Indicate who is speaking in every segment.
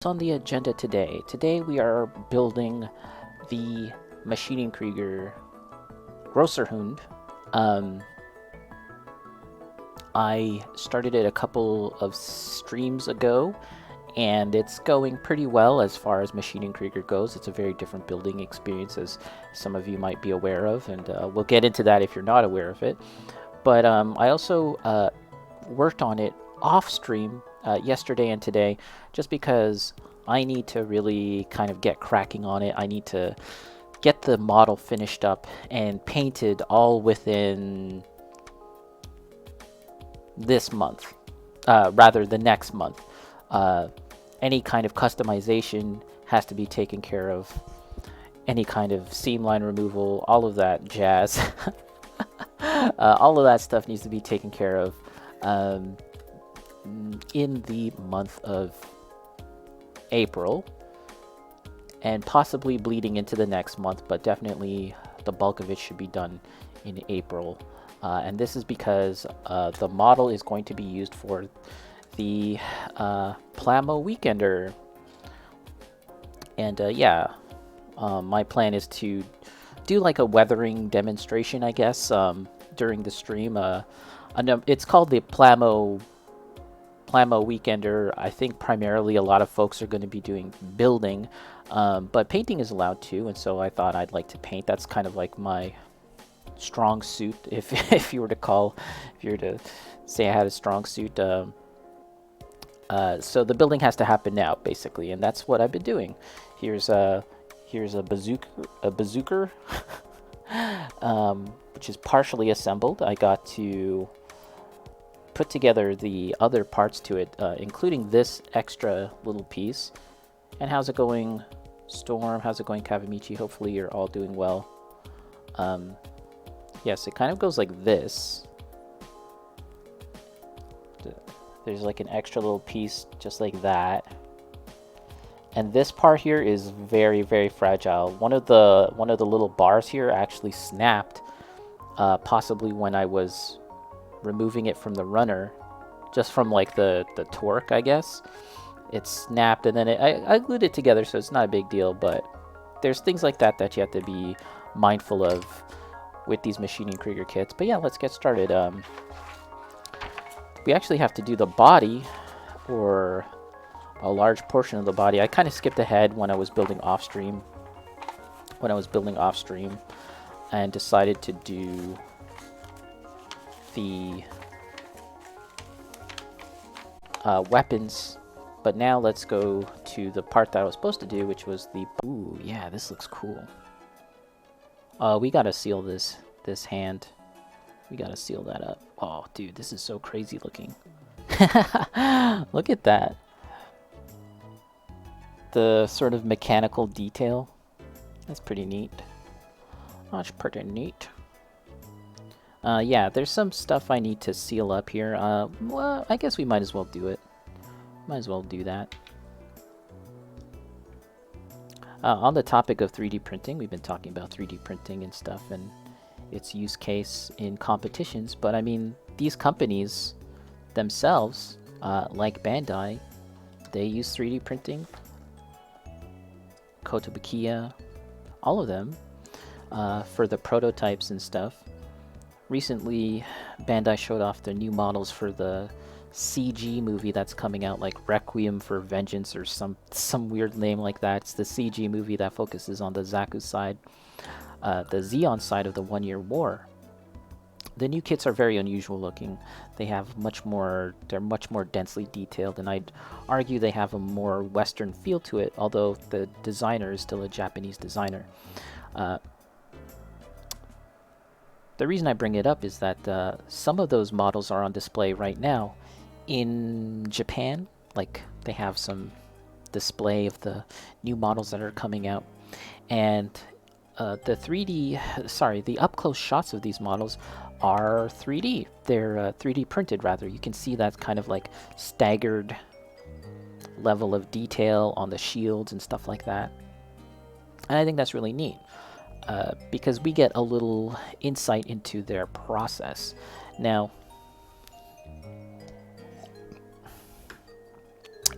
Speaker 1: On the agenda today? Today we are building the Maschinen Krieger Großer Hund. Um, I started it a couple of streams ago, and it's going pretty well as far as Maschinen Krieger goes. It's a very different building experience, as some of you might be aware of, and we'll get into that if you're not aware of it. But I also worked on it off stream yesterday and today, just because I need to really kind of get cracking on it. I need to get the model finished up and painted all within this month, rather the next month. Any kind of customization has to be taken care of. Any kind of seam line removal, all of that jazz. All of that stuff needs to be taken care of in the month of April, and possibly bleeding into the next month, but definitely the bulk of it should be done in April. And this is because the model is going to be used for the Plamo Weekender. And my plan is to do like a weathering demonstration, I guess, during the stream. It's called the Plamo Weekender. I think primarily a lot of folks are going to be doing building, but painting is allowed too, and so I thought I'd like to paint. That's kind of like my strong suit, if you were to say I had a strong suit. So the building has to happen now, basically, and that's what I've been doing. Here's a bazooker, which is partially assembled. I got to put together the other parts to it, including this extra little piece. And how's it going, Storm? How's it going, Kavamichi? Hopefully you're all doing well. Yes, it kind of goes like this. There's like an extra little piece just like that. And this part here is very, very fragile. One of the little bars here actually snapped, possibly when I was removing it from the runner, just from like the torque, I guess. It snapped, and then I glued it together, so it's not a big deal. But there's things like that you have to be mindful of with these Maschinen Krieger kits. But yeah, let's get started. We actually have to do the body, or a large portion of the body. I kind of skipped ahead when I was building off stream. And decided to do the weapons, but now let's go to the part that I was supposed to do, which was the... Ooh, yeah, this looks cool. We gotta seal this hand. We gotta seal that up. Oh, dude, this is so crazy looking. Look at that. The sort of mechanical detail. That's pretty neat. That's pretty neat. Yeah, there's some stuff I need to seal up here. Well, I guess we might as well do it. Might as well do that. On the topic of 3D printing, we've been talking about 3D printing and stuff and its use case in competitions, but I mean, these companies themselves, like Bandai, they use 3D printing. Kotobukiya, all of them, for the prototypes and stuff. Recently, Bandai showed off their new models for the CG movie that's coming out, like Requiem for Vengeance or some weird name like that. It's the CG movie that focuses on the Zaku side, the Zeon side of the 1 Year War. The new kits are very unusual looking. They're much more densely detailed, and I'd argue they have a more Western feel to it, although the designer is still a Japanese designer. The reason I bring it up is that some of those models are on display right now in Japan. Like, they have some display of the new models that are coming out. And the up-close shots of these models are 3D. They're 3D printed, rather. You can see that kind of like staggered level of detail on the shields and stuff like that. And I think that's really neat. Because we get a little insight into their process. Now,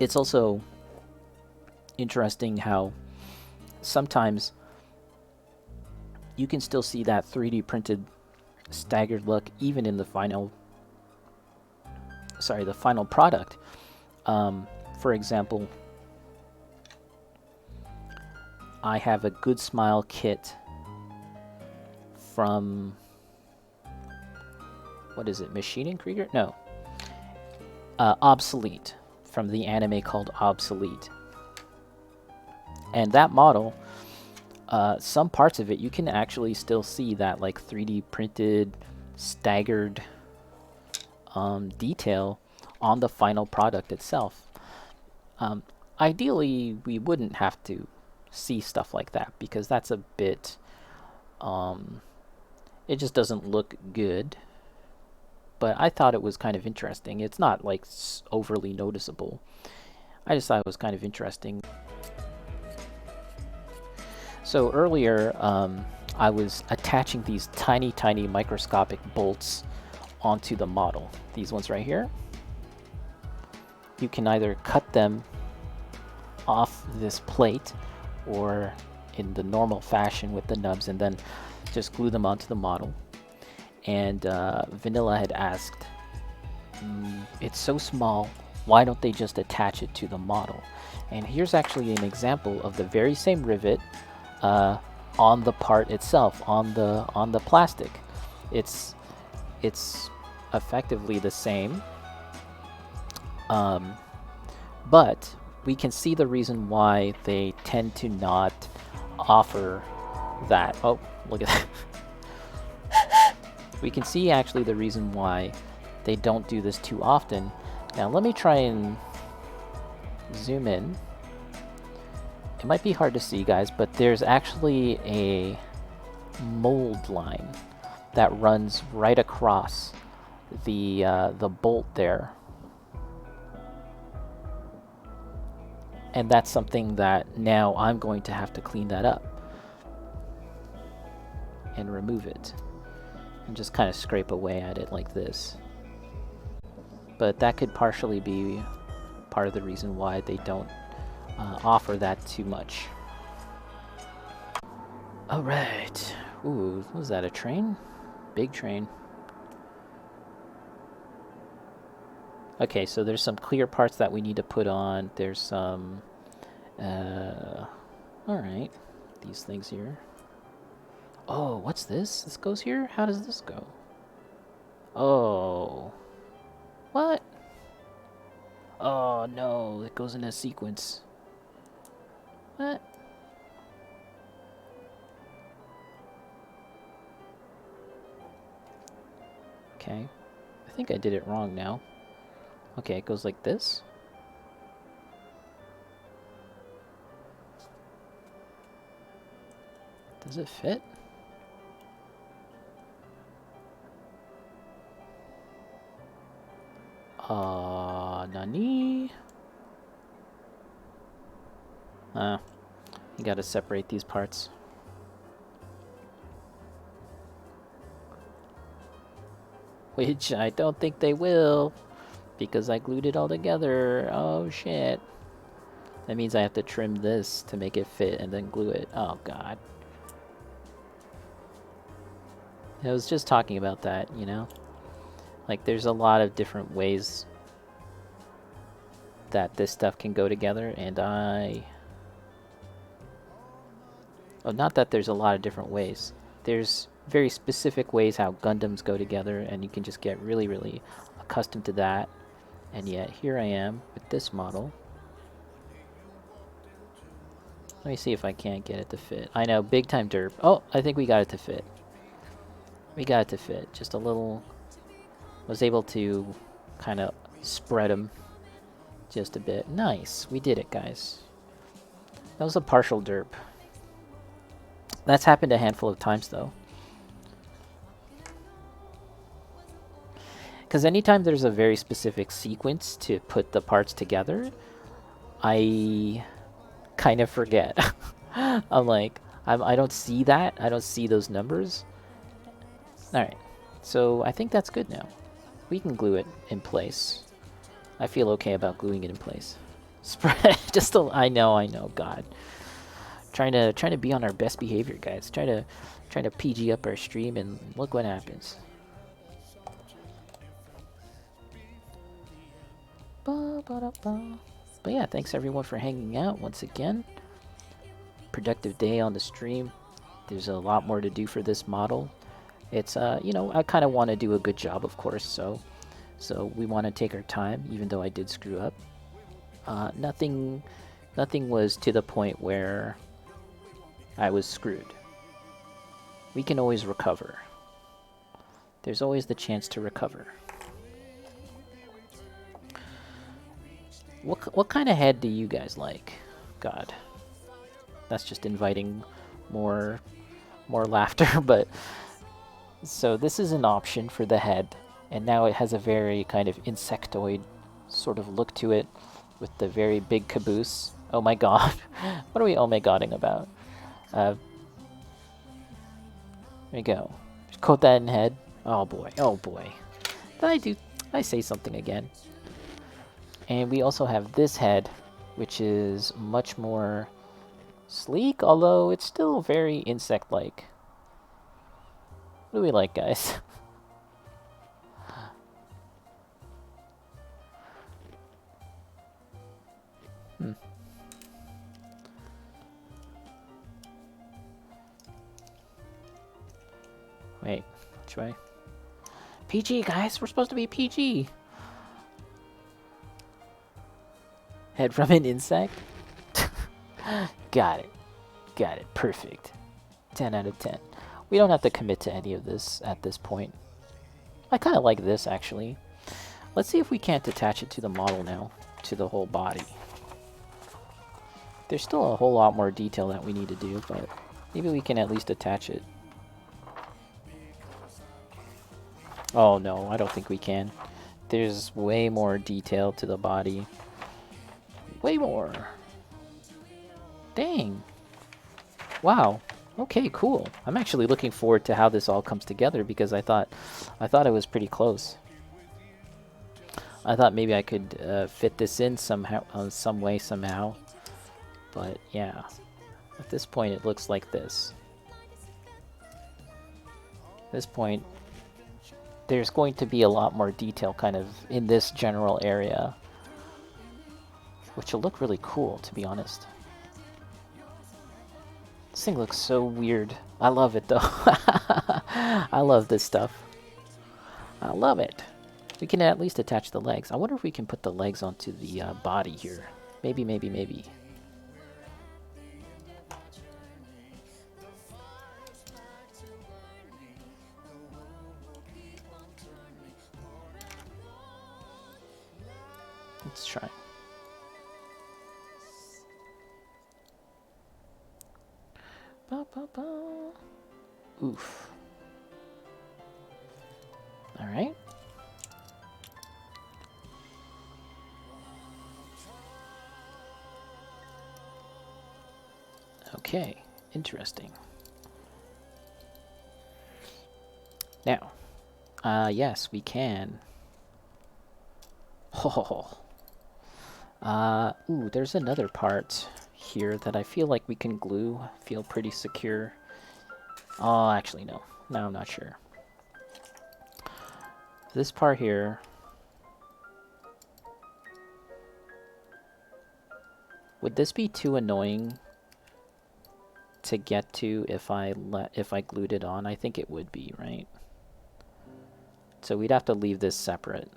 Speaker 1: it's also interesting how sometimes you can still see that 3D printed staggered look even in the final product. For example, I have a Good Smile kit from, what is it, Maschinen Krieger? No. Obsolete, from the anime called Obsolete. And that model, some parts of it, you can actually still see that like 3D printed, staggered detail on the final product itself. Ideally, we wouldn't have to see stuff like that because that's a bit, it just doesn't look good. But I thought it was kind of interesting. It's not like overly noticeable. I just thought it was kind of interesting. So earlier, I was attaching these tiny, tiny microscopic bolts onto the model. These ones right here. You can either cut them off this plate or in the normal fashion with the nubs and then just glue them onto the model. And Vanilla had asked, it's so small, why don't they just attach it to the model? And here's actually an example of the very same rivet on the part itself, on the plastic. It's effectively the same, but we can see the reason why they tend to not offer that. Oh, look at that. We can see actually the reason why they don't do this too often. Now let me try and zoom in. It might be hard to see, guys, but there's actually a mold line that runs right across the bolt there. And that's something that now I'm going to have to clean that up and remove it. And just kind of scrape away at it like this. But that could partially be part of the reason why they don't offer that too much. Alright. Ooh, was that a train? Big train. Okay, so there's some clear parts that we need to put on. There's some... Alright. These things here. Oh, what's this? This goes here? How does this go? Oh. What? Oh, no. It goes in a sequence. What? Okay. I think I did it wrong now. Okay, it goes like this. Does it fit? Nani? You gotta separate these parts. Which I don't think they will, because I glued it all together. Oh shit. That means I have to trim this to make it fit and then glue it. Oh god. I was just talking about that, you know? Like, there's a lot of different ways that this stuff can go together, and oh, not that there's a lot of different ways. There's very specific ways how Gundams go together, and you can just get really, really accustomed to that. And yet, here I am with this model. Let me see if I can't get it to fit. I know, big time derp. Oh, I think we got it to fit. We got it to fit. Just a little... was able to kind of spread them just a bit. Nice. We did it, guys. That was a partial derp. That's happened a handful of times, though. Because anytime there's a very specific sequence to put the parts together, I kind of forget. I'm like, I don't see that. I don't see those numbers. Alright. So I think that's good now. We can glue it in place. I feel okay about gluing it in place. Spread just a, I know, God. Trying to be on our best behavior, guys. Trying to PG up our stream, and look what happens. But yeah, thanks everyone for hanging out once again. Productive day on the stream. There's a lot more to do for this model. It's you know, I kind of want to do a good job, of course, so we want to take our time, even though I did screw up. Nothing was to the point where I was screwed. We can always recover. There's always the chance to recover. What kind of head do you guys like? God, that's just inviting more laughter. But so this is an option for the head, and now it has a very kind of insectoid sort of look to it, with the very big caboose. Oh my God, what are we oh my godding about? There we go. Just coat that in head. Oh boy, oh boy. Did I say something again? And we also have this head, which is much more sleek, although it's still very insect-like. What do we like, guys? Wait, which way? PG, guys! We're supposed to be PG! Head from an insect? Got it. Got it. Perfect. 10 out of 10. We don't have to commit to any of this at this point. I kind of like this, actually. Let's see if we can't attach it to the model now, to the whole body. There's still a whole lot more detail that we need to do, but maybe we can at least attach it. Oh no, I don't think we can. There's way more detail to the body. Way more. Dang. Wow. Okay, cool. I'm actually looking forward to how this all comes together, because I thought it was pretty close. I thought maybe I could fit this in somehow, some way, somehow. But yeah, at this point it looks like this. At this point, there's going to be a lot more detail kind of in this general area, which will look really cool, to be honest. This thing looks so weird. I love it, though. I love this stuff. I love it. We can at least attach the legs. I wonder if we can put the legs onto the body here. Maybe, maybe, maybe. Let's try. Ba, ba, ba. Oof. All right. Okay, interesting. Now, yes, we can. Oh. Ooh, there's another part here that I feel like we can glue. Feel pretty secure. Oh, actually, no. No, I'm not sure. This part here. Would this be too annoying to get to if I glued it on? I think it would be, right? So we'd have to leave this separate.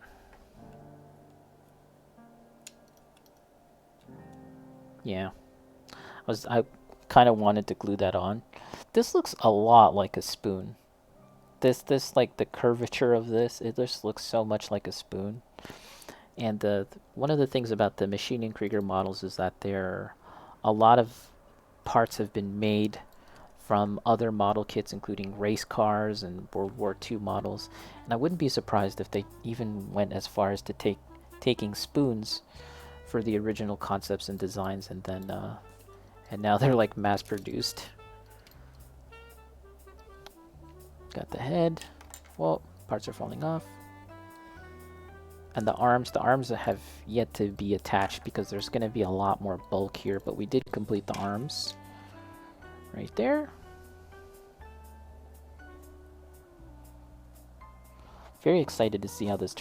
Speaker 1: Yeah. I kind of wanted to glue that on. This looks a lot like a spoon. This like the curvature of this, it just looks so much like a spoon. And one of the things about the Maschinen Krieger models is that a lot of parts have been made from other model kits, including race cars and World War II models. And I wouldn't be surprised if they even went as far as to taking spoons for the original concepts and designs, and then and now they're like mass produced. Got the head. Well, parts are falling off. And the arms have yet to be attached because there's going to be a lot more bulk here, but we did complete the arms right there. Very excited to see how this